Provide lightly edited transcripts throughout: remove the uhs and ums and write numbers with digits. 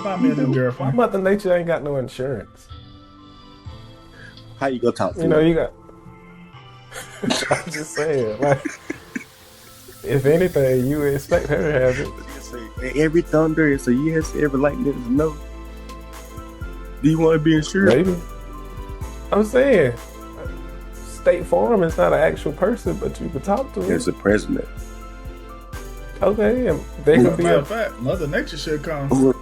buy me a new Why girlfriend. Mother Nature ain't got no insurance? How you gonna talk You to know, her? you got. I'm just saying, like, if anything, you would expect her to have it. Just say, every thunder is a yes, every lightning is a no. Do you want to be insured? Maybe. I'm saying, State Farm is not an actual person, but you can talk to There's them. a president. Okay, and they can be Matter a. of fact, Mother Nature should come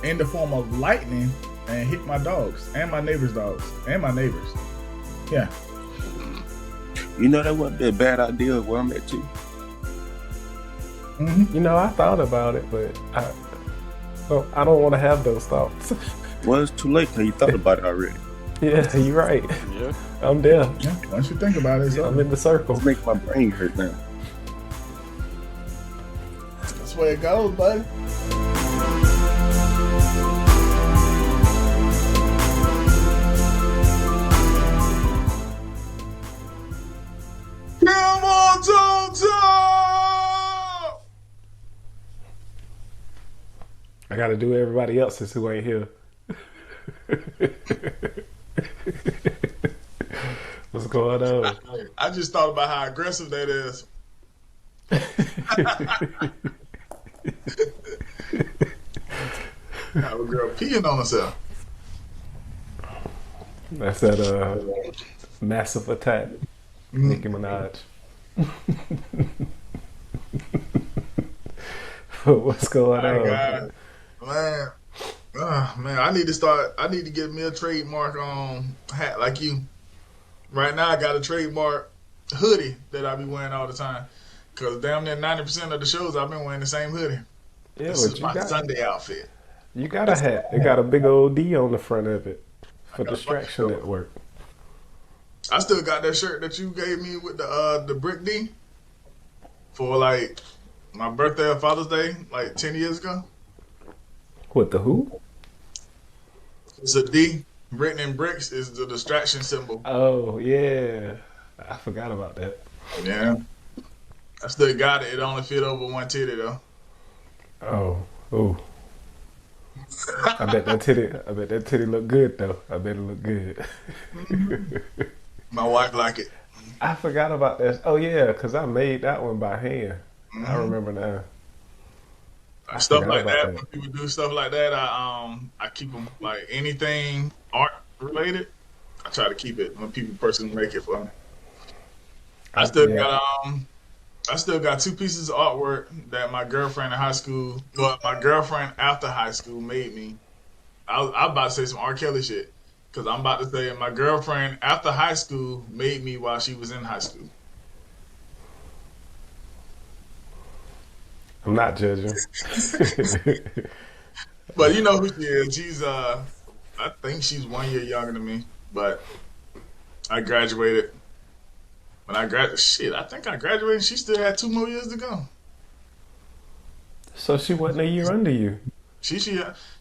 in the form of lightning and hit my dogs and my neighbors' dogs and my neighbors. Yeah. You know that wouldn't be a bad idea where I'm at too. You know, I thought about it, but I don't want to have those thoughts. Well, it's too late because you thought about it already. Yeah, you're right. Yeah. I'm there. Yeah. Once you think about it, it's I'm over. in the circle. It's making my brain hurt now. That's where it goes, buddy. Camel Toe Tap! I got to do everybody else's who ain't here. What's going on? I just thought about how aggressive that is. Have a girl peeing on herself. That's that massive attack, Nicki Minaj. What's going My on? God. Man, I need to get me a trademark hat like you. Right now I got a trademark hoodie that I be wearing all the time. Cause damn near 90% of the shows I've been wearing the same hoodie. Yeah, This but is my Sunday outfit. you got a hat. It got a big old D on the front of it for got a distraction bunch of at work. I still got that shirt that you gave me with the brick D for like my birthday or Father's Day, like 10 years ago. What the who? It's a D written in bricks is the distraction symbol. Oh yeah, I forgot about that. Yeah. I still got it. It only fit over one titty though. Oh, oh. I bet that titty look good though. I bet it look good. My wife like it. I forgot about that. Oh yeah, because I made that one by hand. I Mhm. remember now. I Stuff forgot like about that. that. When people do stuff like that, I keep them like anything art related. I try to keep it when people personally make it for me. I still Yeah. got I still got two pieces of artwork that my girlfriend in high school, well, my girlfriend after high school made me. I'm about to say some R. Kelly shit because I'm about to say my girlfriend after high school made me while she was in high school. I'm not judging. But you know who she is. She's I think she's 1 year younger than me, but I graduated. When I graduated, shit, I think I graduated. She still had 2 more years to go. So she wasn't a year under you. She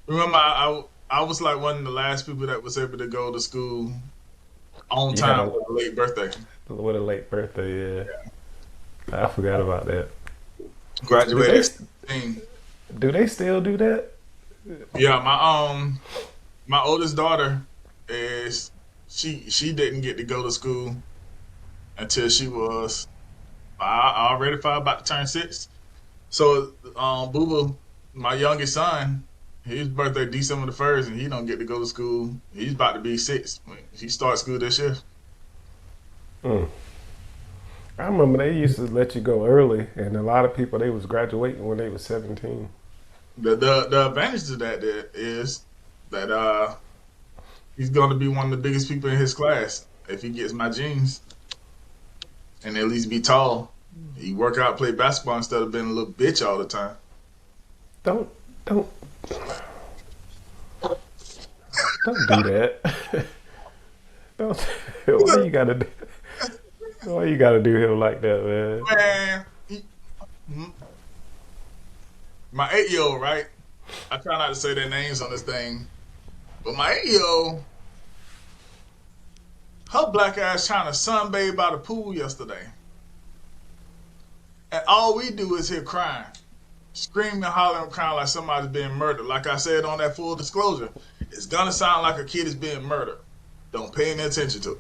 remember I was like one of the last people that was able to go to school on You had time a with a late birthday. what a late birthday. Yeah, I forgot about that. Graduated at 16. Do they still do that? Yeah, my oldest daughter is she didn't get to go to school until she was already five, about to turn 6. So Boo Boo, my youngest son, his birthday December 1st, and he don't get to go to school. He's about to be 6. He starts school this year. Mm. I remember they used to let you go early, and a lot of people they was graduating when they was 17. The advantage to that is that he's going to be one of the biggest people in his class if he gets my genes, and at least be tall. He work out, play basketball instead of being a little bitch all the time. Don't don't do that. Don't. Why you gotta do? Why you gotta do him like that, man? Man, my 8-year-old, right? I try not to say their names on this thing, but my 8-year-old, her black ass trying to sunbathe by the pool yesterday, and all we do is hear crying. screaming, hollering, crying like somebody's being murdered. Like I said on that full disclosure, it's gonna sound like a kid is being murdered. Don't pay any attention to it.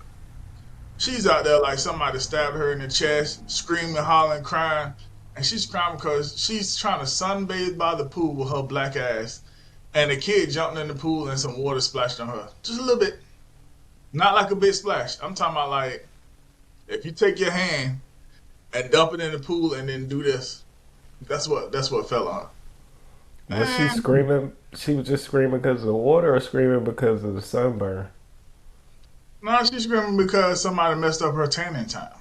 She's out there like somebody stabbed her in the chest, screaming, hollering, crying, and she's crying because she's trying to sunbathe by the pool with her black ass, and the kid jumped in the pool and some water splashed on her, just a little bit, not like a big splash. I'm talking about like if you take your hand and dump it in the pool and then do this. That's what fell on. Was she And screaming? She was just screaming because of the water, or screaming because of the sunburn? now she's screaming because somebody messed up her tanning time.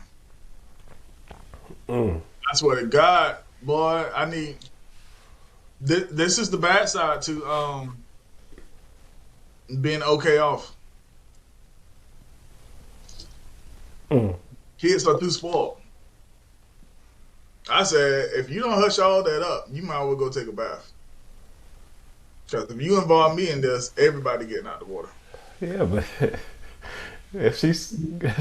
Mm. I swear to God, boy, I need. This is the bad side to being okay off. Mm. Kids are too spoiled. I said, if you don't hush all that up, you might as well go take a bath. Because if you involve me in this, everybody getting out the water. Yeah, but if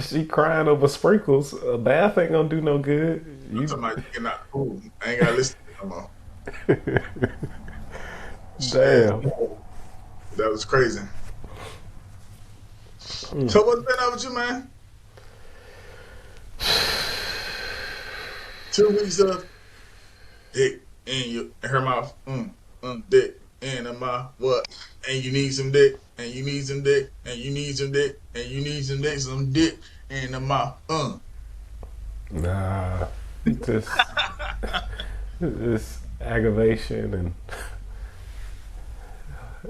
she crying over sprinkles, a bath ain't gonna do no good. I'm You talking about getting out the pool. I ain't got to listen to no more. Shit, damn. that was crazy. Mm. So what's been up with you, man? 2 weeks of dick in her mouth. Dick in her mouth. What? And you need some dick. And you need some dick. And you need some dick. And you need some dick in the mouth. Nah, just this aggravation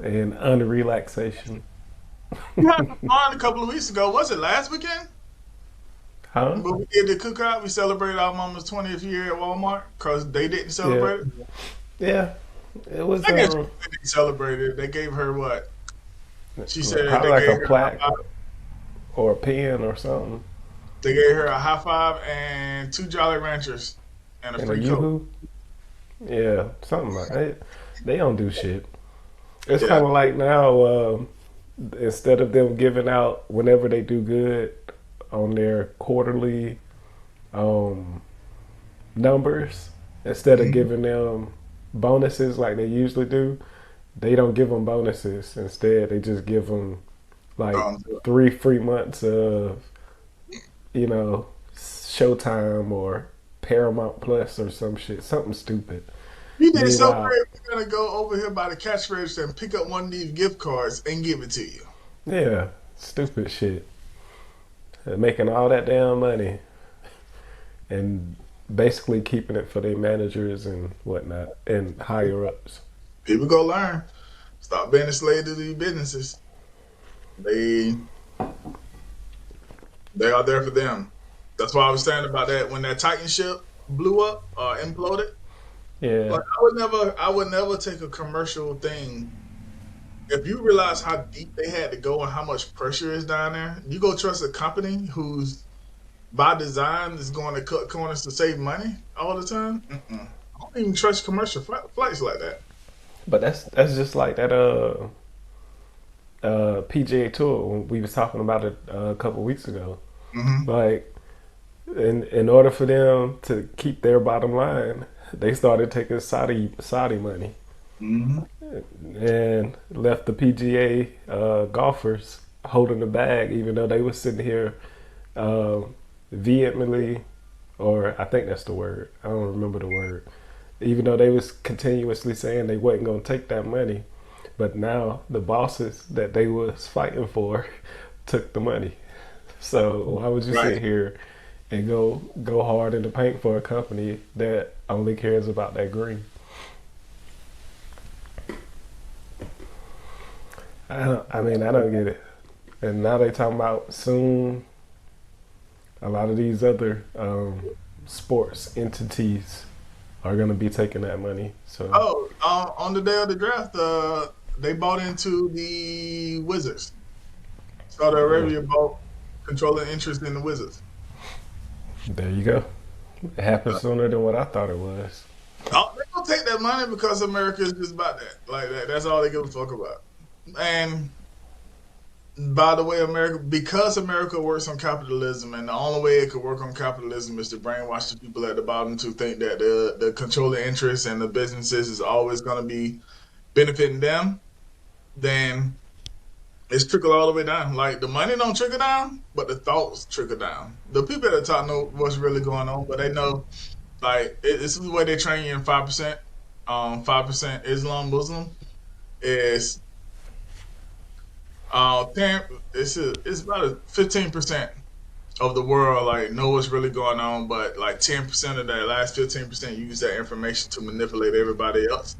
and unrelaxation. We had fun a couple of weeks ago. Was it last weekend? Huh? But we did the cookout. We celebrated our mama's 20th year at Walmart because they didn't Yeah, celebrate it. yeah. It was I guess they didn't celebrate it. They gave her what? She said probably they like a gave her a high plaque five. or a pen or something, They gave her a high five and 2 Jolly Ranchers and a and a free Coke. yoo-hoo. Yeah, something like that. They don't do shit. It's Yeah. kind of like now, instead of them giving out whenever they do good on their quarterly um, numbers, instead of Mhm. giving them bonuses like they usually do, they don't give them bonuses. Instead, they just give them like Um, 3 free months of, Showtime or Paramount Plus or some shit, something stupid. you did so Meanwhile, great. We're gonna go over here by the cash register and pick up one of these gift cards and give it to you. yeah, stupid shit. Making all that damn money and basically keeping it for their managers and whatnot and higher ups. People go learn. Stop being a slave to these businesses. They they are there for them. That's why I was saying about that when that Titan ship blew up or imploded. Yeah, Like I would never take a commercial thing. If you realize how deep they had to go and how much pressure is down there, you go trust a company who's by design is going to cut corners to save money all the time. Mm-mm. I don't even trust commercial flights like that. but that's just like that PGA Tour when we was talking about it a couple weeks ago. Hmm. Like in order for them to keep their bottom line, they started taking Saudi money Hmm. and left the PGA golfers holding the bag, even though they were sitting here uh, vehemently, or I think that's the word. I don't remember the word. Even though they was continuously saying they wasn't gonna take that money, but now the bosses that they was fighting for took the money. So why would you Right. sit here and go hard in the paint for a company that only cares about that green? I don't get it. And now they talking about soon a lot of these other sports entities are going to be taking that money. So Oh, on the day of the draft, they bought into the Wizards. Saudi mm, Arabia bought controlling interest in the Wizards. there you go. It happened Uh, sooner than what I thought it was. Oh, they gonna take that money because America is just about that. Like that. That's all they give a fuck about. And By the way, because America works on capitalism, and the only way it could work on capitalism is to brainwash the people at the bottom to think that the controlling interests and the businesses is always going to be benefiting them. Then it's trickle all the way down. Like the money don't trickle down, but the thoughts trickle down. The people at the top know what's really going on, but they know like this is the way they train you in 5%. 5% Islam Muslim is 10. It's about a 15% of the world like know what's really going on, but like 10% of that last 15% use that information to manipulate everybody else.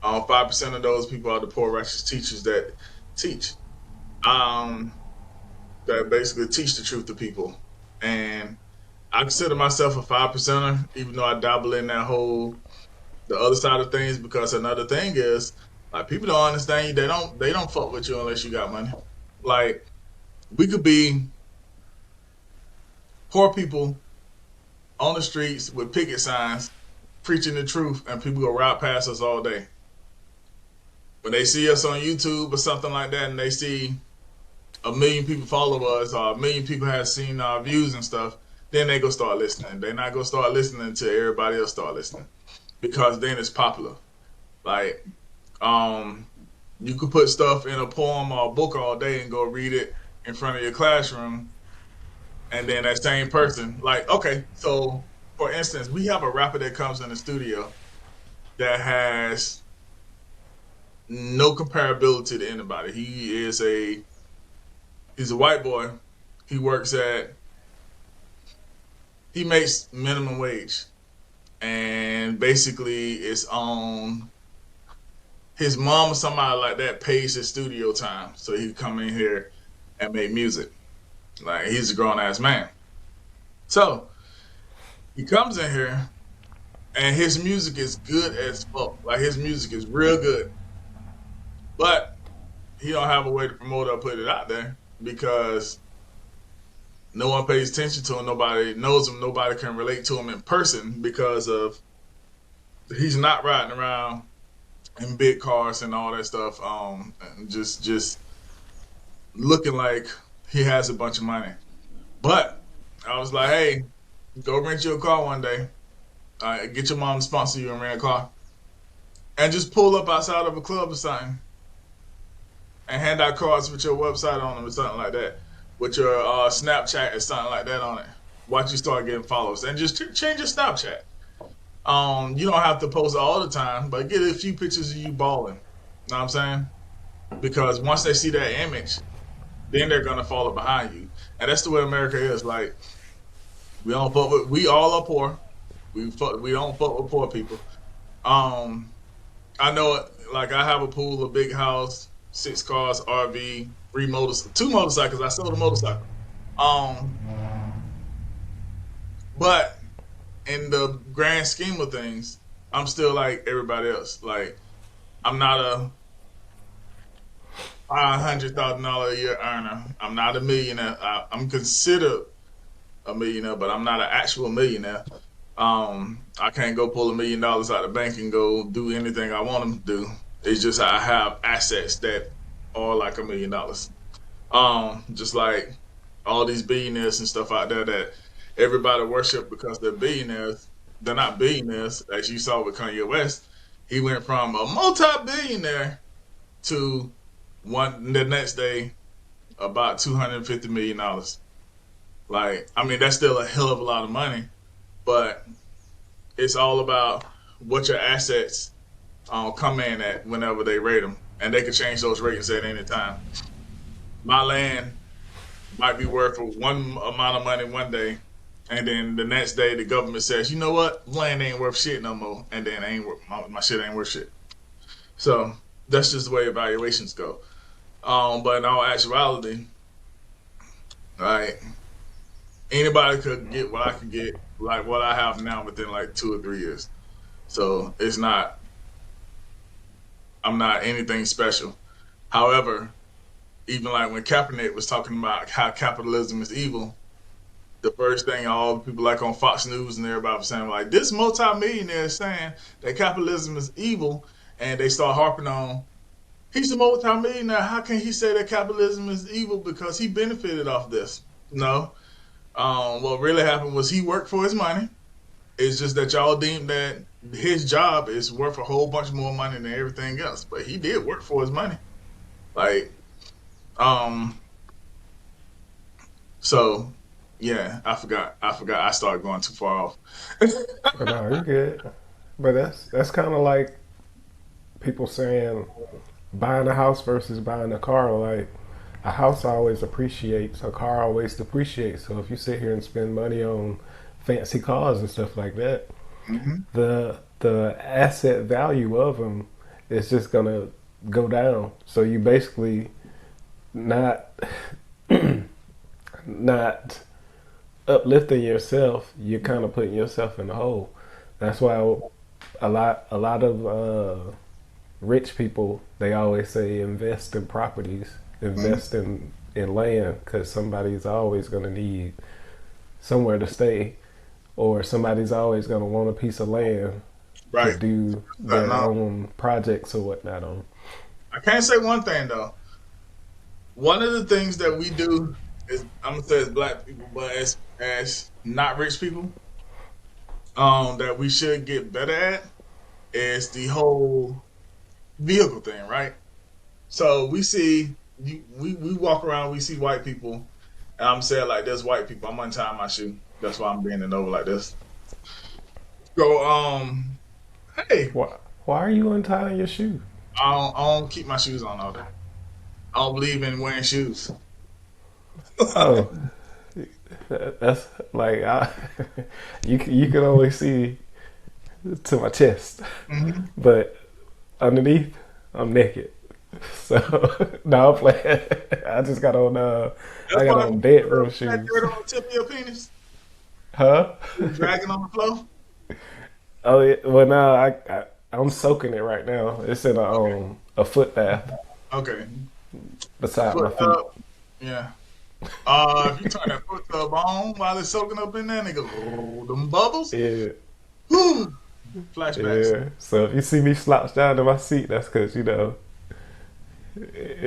5% of those people are the poor righteous teachers that teach. Um, that basically teach the truth to people. And I consider myself a 5%er, even though I dabble in that whole the other side of things. Because another thing is like people don't understand you. They don't fuck with you unless you got money. Like we could be poor people on the streets with picket signs preaching the truth, and people go right past us all day. When they see us on YouTube or something like that, and they see a million people follow us or a million people have seen our views and stuff, then they go start listening. They're not gonna start listening until everybody else start listening because then it's popular. Like, um, you could put stuff in a poem or a book all day and go read it in front of your classroom, and then that same person, like, okay, so for instance, we have a rapper that comes in the studio that has no comparability to anybody. He's a white boy. He works at he makes minimum wage, and basically it's on his mom or somebody like that pays his studio time so he can come in here and make music. Like he's a grown ass man. So he comes in here and his music is good as fuck. Like his music is real good, but he don't have a way to promote it or put it out there because no one pays attention to him. Nobody knows him. Nobody can relate to him in person because of he's not riding around in big cars and all that stuff. And just looking like he has a bunch of money. But I was like, hey, go rent you a car one day. Get your mom to sponsor you and rent a car, and just pull up outside of a club or something, and hand out cards with your website on them or something like that, with your Snapchat or something like that on it. Watch you start getting followers, and just change your Snapchat. You don't have to post all the time, but get a few pictures of you balling. Know what I'm saying? Because once they see that image, then they're gonna follow behind you, and that's the way America is. Like we all are poor. We don't fuck with poor people. Um, I know it. Like I have a pool, a big house, 6 cars, RV, two motorcycles. I sold a motorcycle. Um, but in the grand scheme of things, I'm still like everybody else. Like I'm not a $500,000 a year earner. I'm not a millionaire. I'm considered a millionaire, but I'm not an actual millionaire. I can't go pull $1 million out of the bank and go do anything I want them to do. It's just I have assets that are like $1 million. Just like all these billionaires and stuff out there that everybody worship because they're billionaires. They're not billionaires, as you saw with Kanye West. He went from a multi-billionaire to one the next day about $250 million. Like, I mean, that's still a hell of a lot of money, but it's all about what your assets come in at whenever they rate them, and they can change those ratings at any time. My land might be worth one amount of money one day, and then the next day the government says, you know what, land ain't worth shit no more, and then my shit ain't worth shit. So that's just the way evaluations go. But in all actuality, like anybody could get what I could get, like what I have now within like 2 or 3 years. So I'm not anything special. However, even like when Kaepernick was talking about how capitalism is evil, the first thing all the people like on Fox News and everybody was saying like this multi-millionaire is saying that capitalism is evil, and they start harping on He's a multi-millionaire. How can he say that capitalism is evil because he benefited off this? No. What really happened was he worked for his money. It's just that y'all deemed that his job is worth a whole bunch more money than everything else. But he did work for his money. Like, um, so yeah, I forgot. I started going too far off. But no, you're good. But that's kind of like people saying buying a house versus buying a car. Like a house always appreciates, a car always depreciates. So if you sit here and spend money on fancy cars and stuff like that, hmm the asset value of them is just gonna go down. So you basically not not uplifting yourself. You're kind of putting yourself in the hole. That's why a lot of rich people, they always say invest in properties, invest in land, because somebody's always going to need somewhere to stay, or somebody's always going to want a piece of land to Right. do their No, own projects or whatnot on. I can't say one thing though. One of the things that we do is I'm gonna say as black people, but as not rich people, that we should get better at is the whole vehicle thing, right? So we see we walk around, we see white people, and I'm saying like there's white people. I'm untying my shoe. That's why I'm bending over like this. Go hey, Why are you untying your shoe? I don't keep my shoes on all day. I don't believe in wearing shoes. Oh, that's like you can only see to my chest, hmm but underneath I'm naked. So no, I'm playing. I just got on That's I got why on you bedroom put that shoes. dirt on the tip of your penis, Huh? dragging on the floor. Oh yeah. Well, no, I'm soaking it right now. It's in a foot bath Okay, beside my foot feet. up. Yeah. If you turn that foot tub on while it's soaking up in there, nigga, them bubbles, Yeah, whoo, flashbacks. yeah. So if you see me slouched down in my seat, that's because it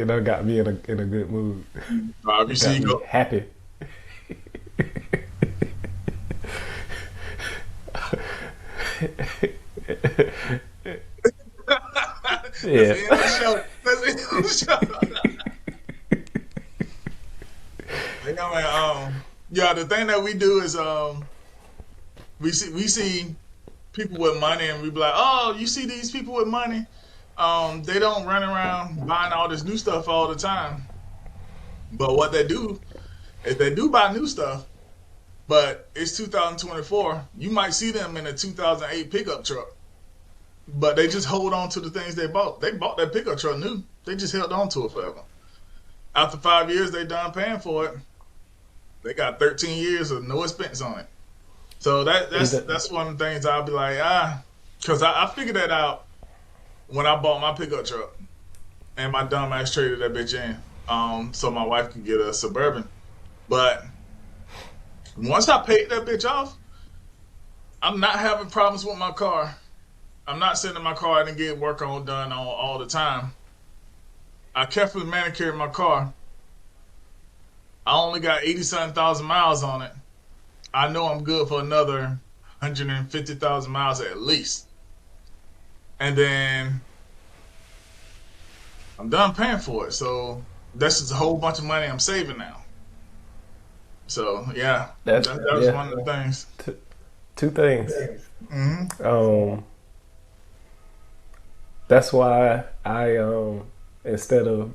done got me in a good mood. If you It see got you me go, happy. that's Yeah. the end of the show. That's the end of the show. Yeah, man. Yeah, the thing that we do is we see people with money and we be like, oh, you see these people with money? They don't run around buying all this new stuff all the time. But what they do is they do buy new stuff, but it's 2024. You might see them in a 2008 pickup truck, but they just hold on to the things they bought. They bought that pickup truck new. They just held on to it forever. After 5 years, they done paying for it. They got 13 years of no expense on it. So Either that's one of the things I'll be like, because I figured that out when I bought my pickup truck and my dumb ass traded that bitch in, so my wife could get a Suburban. But once I paid that bitch off, I'm not having problems with my car. I'm not sending my car in and getting work on done all the time. I carefully manicured my car. I only got 87,000 miles on it. I know I'm good for another 150,000 miles at least. And then I'm done paying for it. So that's just a whole bunch of money I'm saving now. So yeah, that's that was yeah. one of the things. T- Two things. hmm Um, that's why I instead of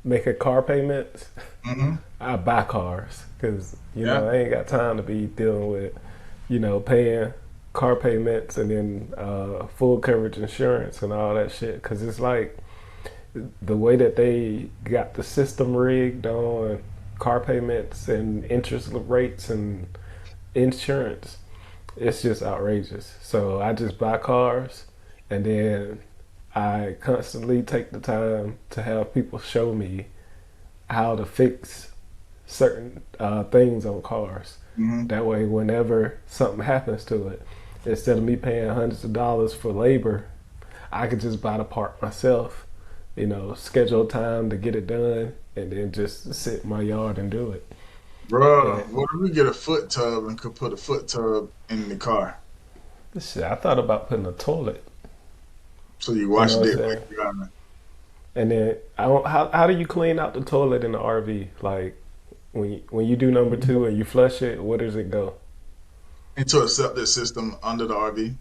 making car payments, hmm I buy cars because Yeah. I ain't got time to be dealing with paying car payments and then full coverage insurance and all that shit. Because it's like the way that they got the system rigged on car payments and interest rates and insurance, it's just outrageous. So I just buy cars and then I constantly take the time to have people show me how to fix certain things on cars. hmm That way, whenever something happens to it, instead of me paying hundreds of dollars for labor, I could just buy the part myself, schedule time to get it done, and then just sit in my yard and do it. Bro, And what if we get a foot tub and could put a foot tub in the car shit, I thought about putting a toilet. so you You wash know what it I'm while saying? you're driving And then I don't. How do you clean out the toilet in the RV? Like when you do number two and you flush it, where does it go? into a septic system under the RV.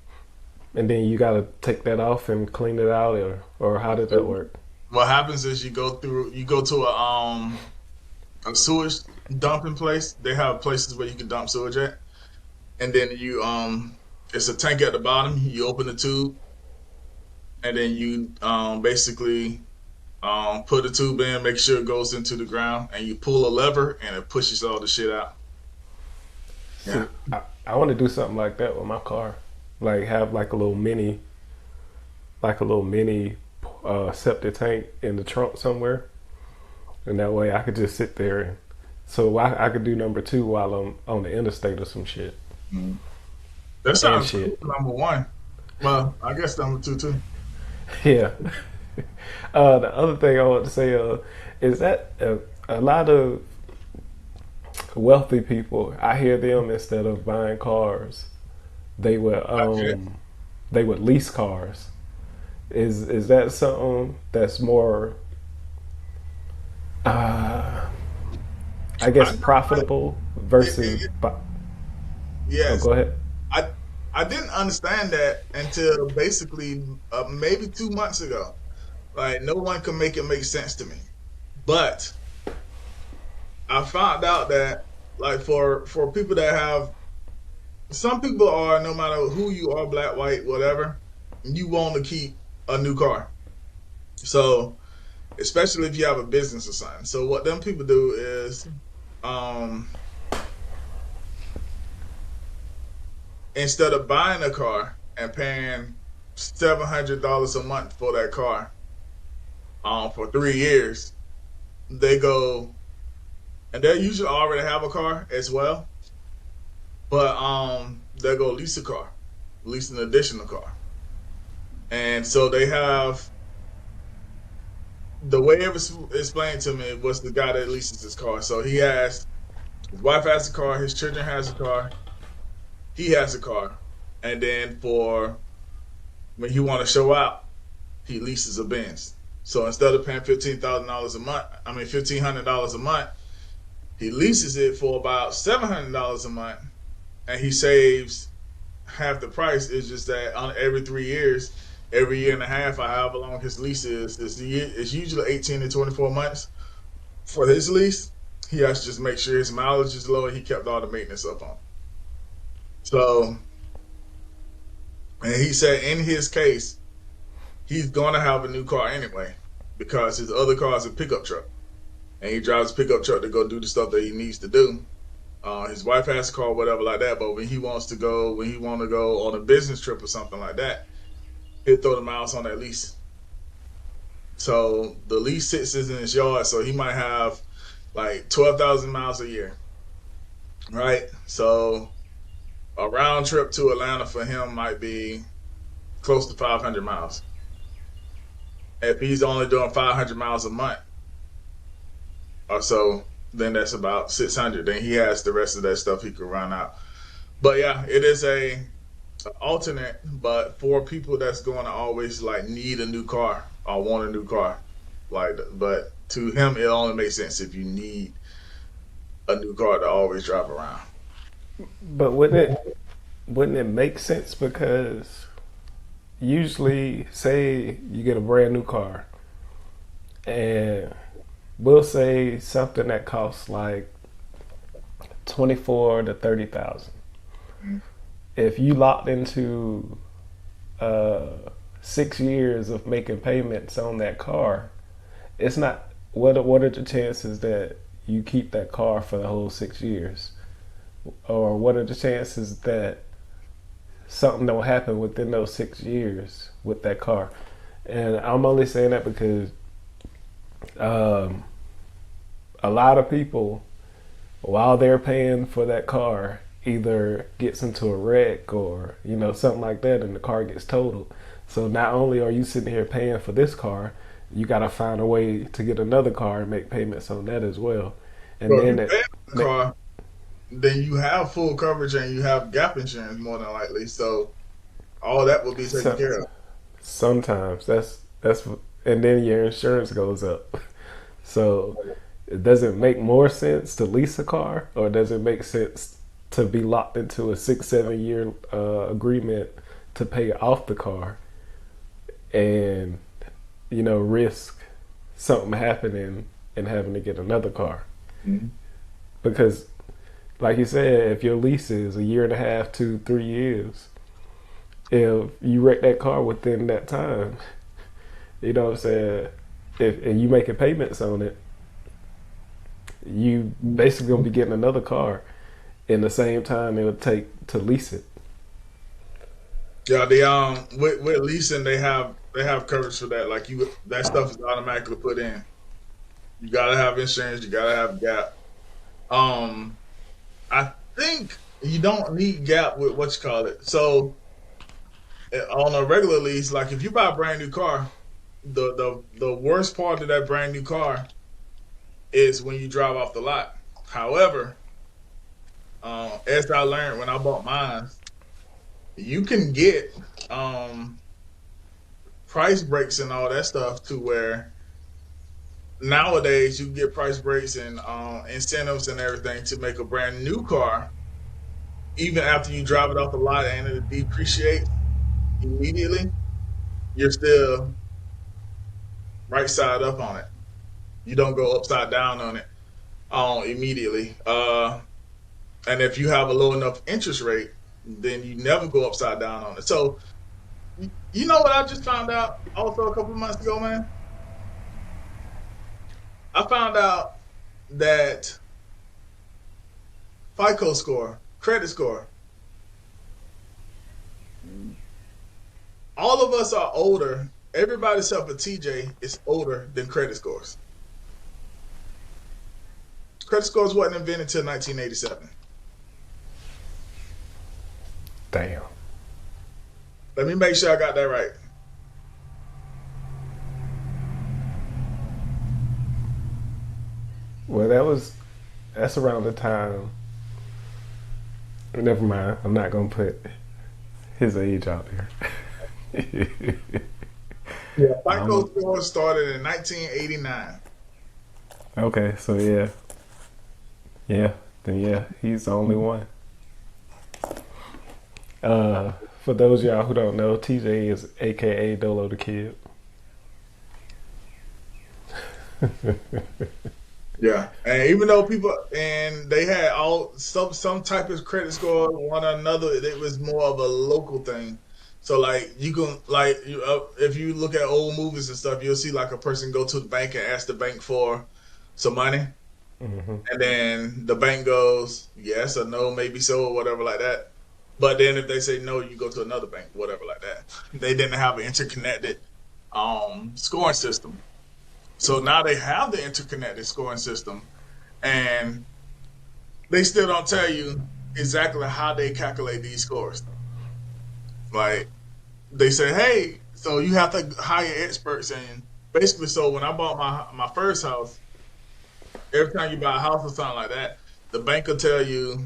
And then you gotta take that off and clean it out, or how did that work? What happens is you go to a sewage dumping place. They have places where you can dump sewage at, and then it's a tank at the bottom. You open the tube, and then you basically put the tube in, make sure it goes into the ground, and you pull a lever, and it pushes all the shit out. Yeah. See, I want to do something like that with my car, like have like a little mini septic tank in the trunk somewhere, and that way I could just sit there and so I could do number two while I'm on the interstate or some shit Mhm. That and sounds cool. shit. Number one. Well, I guess number two too. Yeah. The other thing I want to say is that a lot of wealthy people, I hear them instead of buying cars, they would Okay. they would lease cars. Is that something that's more uh, I I guess know profitable it, versus it, oh, yes. go ahead. I I didn't understand that until basically maybe 2 months ago. Like no one can make it make sense to me. But I found out that like for people that have some people are no matter who you are, black, white, whatever, you want to keep a new car. So especially if you have a business or something. So what them people do is um instead of buying a car and paying $700 a month for that car for 3 years, they go and they usually already have a car as well, but they go lease a car, lease an additional car, and so they have the way it was explained to me was the guy that leases his car. So he has his wife has a car, his children has a car, he has a car, and then for when he want to show out, he leases a Benz. So instead of paying $15,000 a month, I mean $1,500 a month, he leases it for about $700 a month, and he saves half the price. It's just that on every 3 years, every year and a half, or however long his lease is, it's usually 18 to 24 months for his lease. He has to just make sure his mileage is low and he kept all the maintenance up on. So, and he said in his case, he's going to have a new car anyway because his other car is a pickup truck. And he drives a pickup truck to go do the stuff that he needs to do. His wife has a car, whatever like that. But when he want to go on a business trip or something like that, he'll throw the miles on that lease. So the lease sits in his yard, so he might have like 12,000 miles a year, right? So a round trip to Atlanta for him might be close to 500 miles. If he's only doing 500 miles a month or so, then that's about 600. Then he has the rest of that stuff he could run out. But yeah, it is a alternate, but for people that's going to always like need a new car or want a new car, like, but to him it only makes sense if you need a new car to always drive around. But wouldn't it make sense because usually say you get a brand new car and we'll say something that costs like 24 to 30,000. Mhm. If you locked into 6 years of making payments on that car, it's not. What are the chances that you keep that car for the whole 6 years, or what are the chances that something don't happen within those 6 years with that car? And I'm only saying that because um, a lot of people, while they're paying for that car, either gets into a wreck or something like that, and the car gets totaled. So not only are you sitting here paying for this car, you got to find a way to get another car and make payments on that as well. And So if you then pay for the car, then you have full coverage and you have gap insurance more than likely. So all that will be taken so, care of. sometimes that's and then your insurance goes up. So does it make more sense to lease a car, or does it make sense to be locked into a 6 7 year agreement to pay off the car and risk something happening and having to get another car? Mm-hmm. Because like you said, if your lease is a year and a half to 3 years, if you wreck that car within that time, you know what I'm saying, if and you making payments on it, you basically gonna be getting another car in the same time it would take to lease it. Yeah, the with leasing they have coverage for that. Like that stuff is automatically put in. You gotta have insurance. You gotta have gap. Um, I think you don't need gap with what you call it. So on a regular lease, like if you buy a brand new car, the worst part of that brand new car is when you drive off the lot. However, as I learned when I bought mine, you can get um, price breaks and all that stuff to where nowadays you get price breaks and incentives and everything to make a brand new car, even after you drive it off the lot and it depreciates immediately, you're still right side up on it. You don't go upside down on it immediately. And if you have a low enough interest rate, then you never go upside down on it. So you know what I just found out also a couple of months ago, man? I found out that FICO score, credit score, all of us are older. Everybody except for TJ is older than credit scores. Credit scores wasn't invented until 1987. Damn. Let me make sure I got that right. Well, that's around the time. Never mind. I'm not gonna put his age out there. Yeah, FICO um, score started in 1989. okay, so then he's the only one. For those of y'all who don't know, TJ is AKA Dolo the Kid. Yeah, and even though people and they had all some type of credit score, one or another, it was more of a local thing. So like you can if you look at old movies and stuff, you'll see like a person go to the bank and ask the bank for some money, Hmm. and then the bank goes yes or no, maybe so or whatever like that. But then if they say no, you go to another bank, whatever like that. They didn't have an interconnected scoring system. So now they have the interconnected scoring system, and they still don't tell you exactly how they calculate these scores. Like they say, hey, so you have to hire experts, and basically, so when I bought my first house, every time you buy a house or something like that, the bank will tell you,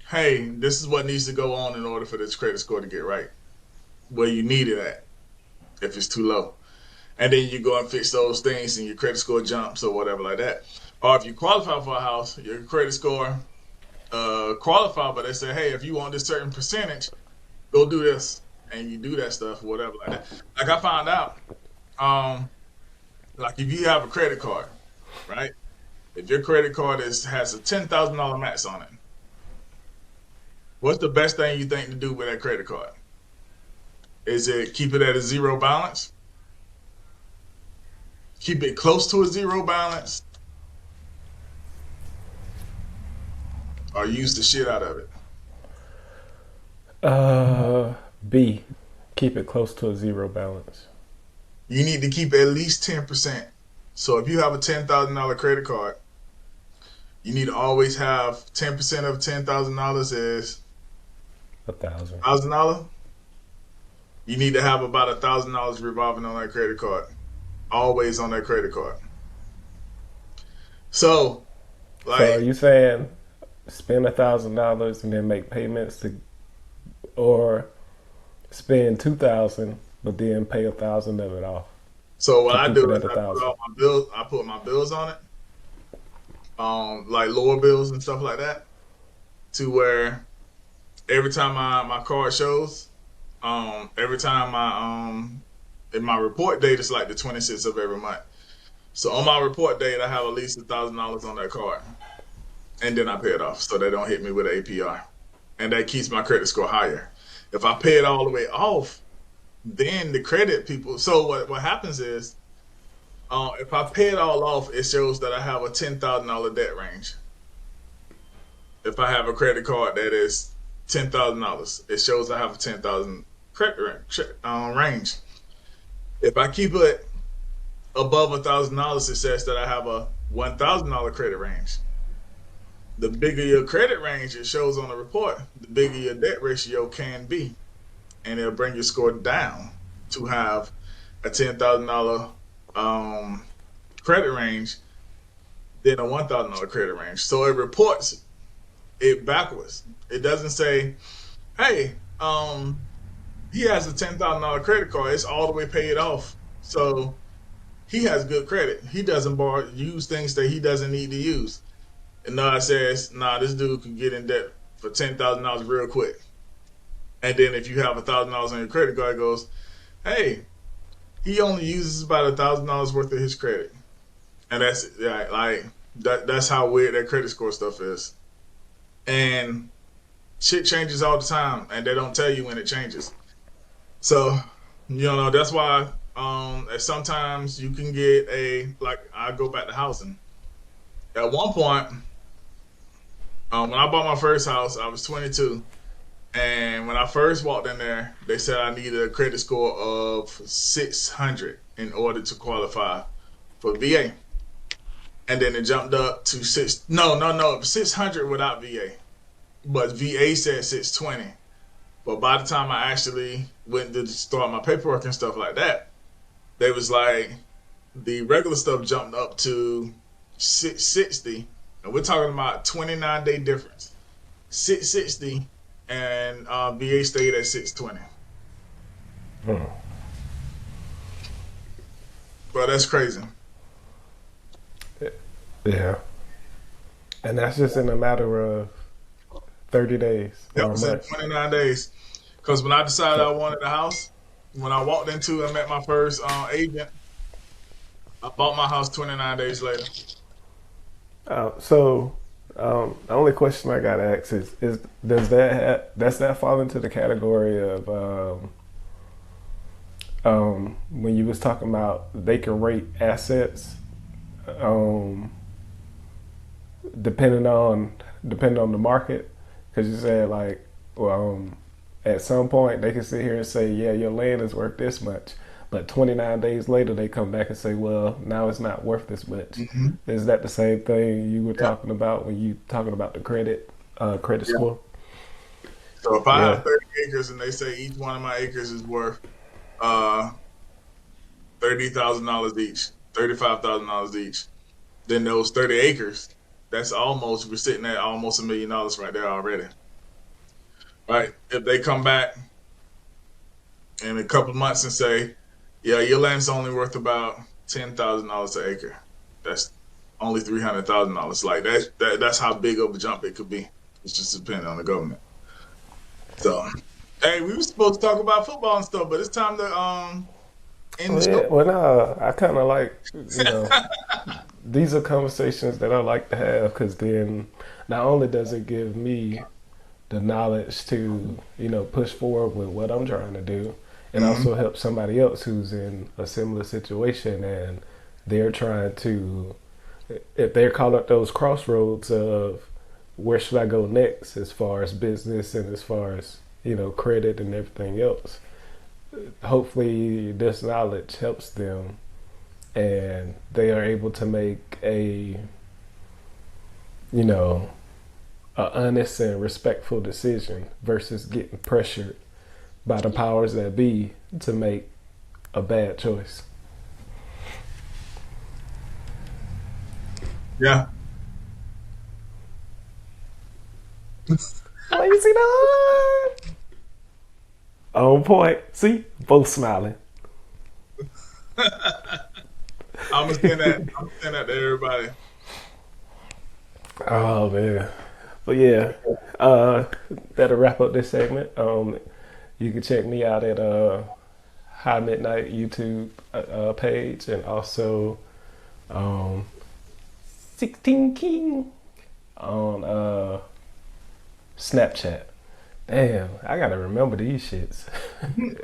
hey, this is what needs to go on in order for this credit score to get right, where you need it at if it's too low. And then you go and fix those things and your credit score jumps or whatever like that. Or if you qualify for a house, your credit score qualify, but they say, hey, if you want this certain percentage, go do this, and you do that stuff or whatever like that. Like I found out, um, like if you have a credit card, right? If your credit card has a $10,000 max on it, what's the best thing you think to do with that credit card? Is it keep it at a zero balance? Keep it close to a zero balance, or use the shit out of it? B, keep it close to a zero balance. You need to keep at least 10%. So if you have a $10,000 credit card, you need to always have 10% of $10,000 is $1,000. $1,000. You need to have about $1,000 revolving on that credit card, always on that credit card. So, So are like, you saying spend $1,000 and then make payments to, or spend 2,000 but then pay 1,000 of it off so what to I keep it do at is a I put thousand? all my bills, I put my bills on it, like lower bills and stuff like that, to where every time my card shows, every time in my report date it's like the 26th of every month. So on my report date, I have at least $1,000 on that card, and then I pay it off, so they don't hit me with an APR, and that keeps my credit score higher. If I pay it all the way off, then the credit people. So what happens is, if I pay it all off, it shows that I have a $10,000 debt range. If I have a credit card that is $10,000, it shows I have a 10,000 credit range. If I keep it above $1,000, it says that I have a $1,000 credit range. The bigger your credit range, it shows on the report, the bigger your debt ratio can be, and it'll bring your score down to have a $10,000 um, credit range than a $1,000 credit range. So it reports it backwards. It doesn't say, "Hey, he has a $10,000 credit card. It's all the way paid off. So he has good credit. He doesn't use things that he doesn't need to use." And now it says, "Nah, this dude can get in debt for $10,000 real quick." And then if you have $1,000 on your credit card, it goes, "Hey, he only uses about $1,000 worth of his credit." And that's, yeah, like that. That's how weird that credit score stuff is. And shit changes all the time, and they don't tell you when it changes. So, that's why sometimes you can get like, I go back to housing. At one point, when I bought my first house, I was 22. And when I first walked in there, they said I needed a credit score of 600 in order to qualify for VA. And then it jumped up to no, 600 without VA. But VA said 620. But by the time I actually went to start my paperwork and stuff like that, they was like, the regular stuff jumped up to 660, and we're talking about 29-day difference. 660, and VA stayed at 620. Hmm. Bro, that's crazy. Yeah, and that's just in a matter of 30 days That or a was in month. 29 days. Because when I decided So, I wanted a house, when I walked into and met my first agent, I bought my house 29 days later. the only question I got to ask is does does that fall into the category of when you was talking about they can rate assets um, depending on depending on the market? Because you said like, well, at some point they can sit here and say, yeah, your land is worth this much, but 29 days later they come back and say, well, now it's not worth this much. Hmm. Is that the same thing you were Yeah, talking about when you talking about the credit yeah. score? So if I Yeah. have 30 acres and they say each one of my acres is worth uh, $30,000 each, $35,000 each, then those 30 acres, we're sitting at almost $1 million right there already. Right? If they come back in a couple of months and say, yeah, your land's only worth about $10,000 an acre, that's only $300,000. Like that's how big of a jump it could be. It's just depending on the government. So, hey, we were supposed to talk about football and stuff, but it's time to end the Well, show. yeah. Well, no, I kind of like, you know, these are conversations that I like to have because then not only does it give me the knowledge to, push forward with what I'm trying to do, it Hmm. also helps somebody else who's in a similar situation and they're trying to, if they're caught at those crossroads of where should I go next as far as business and as far as, credit and everything else. Hopefully, this knowledge helps them and they are able to make you know, a honest and respectful decision versus getting pressured by the powers that be to make a bad choice. Yeah. Lazy dog. On point. See, both smiling. I'm gonna send that. I'm gonna send that to everybody. Oh man. But yeah, that'll wrap up this segment. You can check me out at High Midnight YouTube page, and also 16 King on Snapchat. Damn, I gotta remember these shits.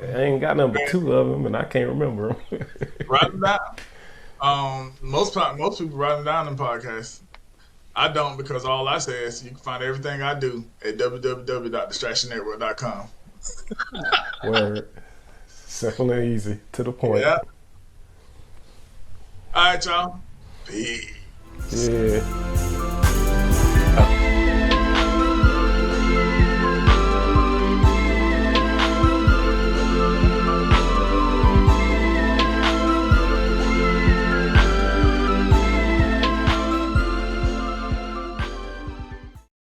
I ain't got number two of them, and I can't remember them. Write them down. Most people write them down in podcasts. I don't, because all I say is you can find everything I do at www.distractionnetwork.com. Word. Simple and easy. To the point. Yeah. All right, y'all. Peace. Yeah.